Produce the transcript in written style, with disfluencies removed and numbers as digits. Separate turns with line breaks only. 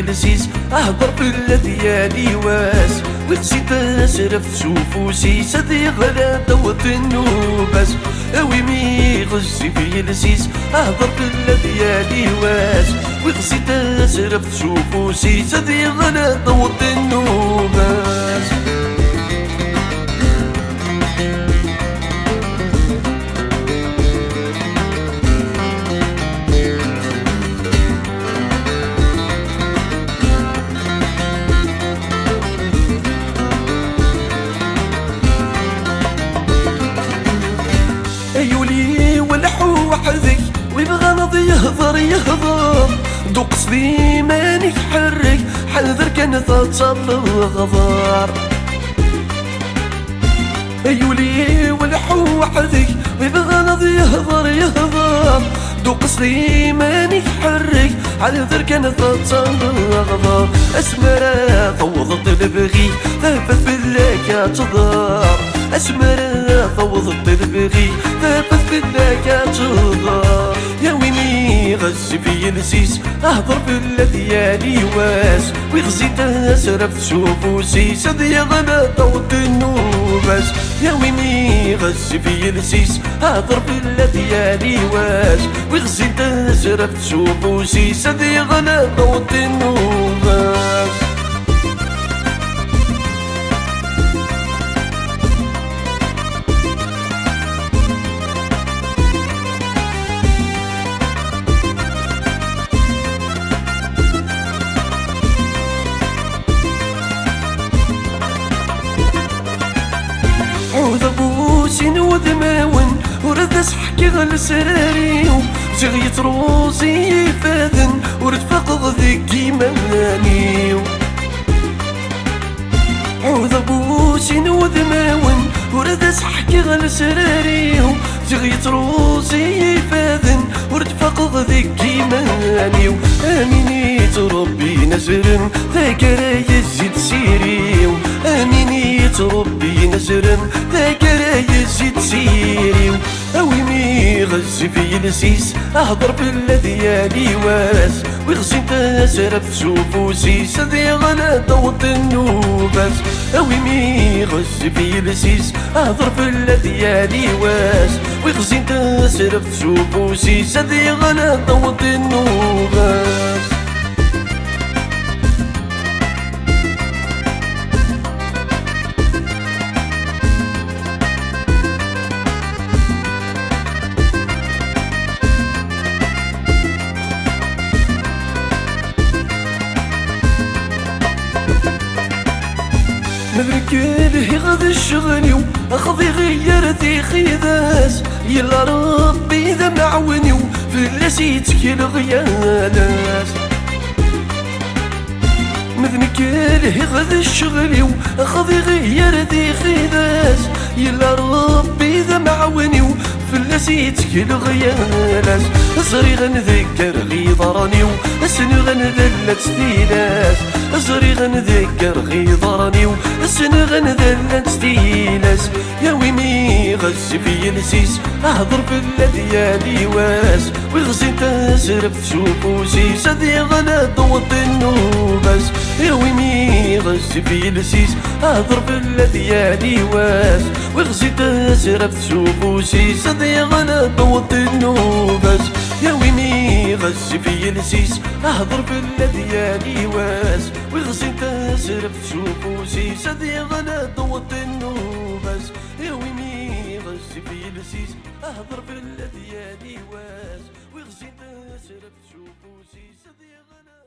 لسيس اهضر بالليالي واس وغزيت اسرف سوفوسي سدي غلا وطنو بس اوي مي غزي في لسيس اهضر بالليالي واس وغزيت اسرف سوفوسي سدي غلا وطنو بس ايولي ولحو وحدك ويبغى نضي يهضر دوق قصدي ماني تحرك حذر كان تتصل غضار ايولي ولحو وحدك ويبغى نضي يهضر دوق قصدي ماني تحرك حذر كان تتصل غضار اسمرا فوضت البغي ثبت بالله تضار اسمرا فوضت البغي ثبت بالله تضار يا ويني غزي في لسيس اهضر بالليالي واس وغزيت اسرف سوفوسي سدي غلا طوت النوبس يا ويني غزي في لسيس اهضر بالليالي واس وغزيت اسرف سوفوسي سدي غلا طوت النوبس عوذ بوسين وذماون ورد سحكي غل سراريو زغيت روزي فاذن ورد فقغ ذيك مانيو عوذ بوسين وذماون ورد سحكي غل سراريو زغيت روزي فاذن ورد فقغ ذيك مانيو اميني ربي نزرن ذاكرا يزيد سيريو اميني ربي نزرن ذاكرا يزيد سيريو اوي مي غزي في لسيس اهضر بالليالي واس وغزيت اسرف سوفوسي سدي غلا طوط النوبس اوي مي غزي في لسيس اهضر بالليالي واس وغزيت اسرف سوفوسي سدي غلا طوط النوبس مدرك له غد الشغليو اخذي غيرتي خيداس يلا ربي ذا معونيو فلسيتك الغياناس مذنك له غد الشغليو اخذي غيرتي خيداس يلا ربي ذا معونيو فلسيتك الغياناس زري غنذكر غيضرنيو اسن غنذلت ستيلاس زري غنذكر غيضرنيو اسن غنذلت ستيلاس يا ويني غزي في لسيس اهضر بالليالي واس وغزيت اسرف سوفوسي سدي غلا طوط النوبس يا ويني غزي في لسيس اهضر بالليالي واس وغزيت اسرف سوفوسي سدي غلا طوط النوبس يا ويني غزي في لسيس اهضر بالليالي واس وغزيت اسرف سوفوسي سدي غلا طوط النوبس يا ويني غزي في لسيس اهضر بالليالي واس وغزيت اسرف سوفوسي سدي غلا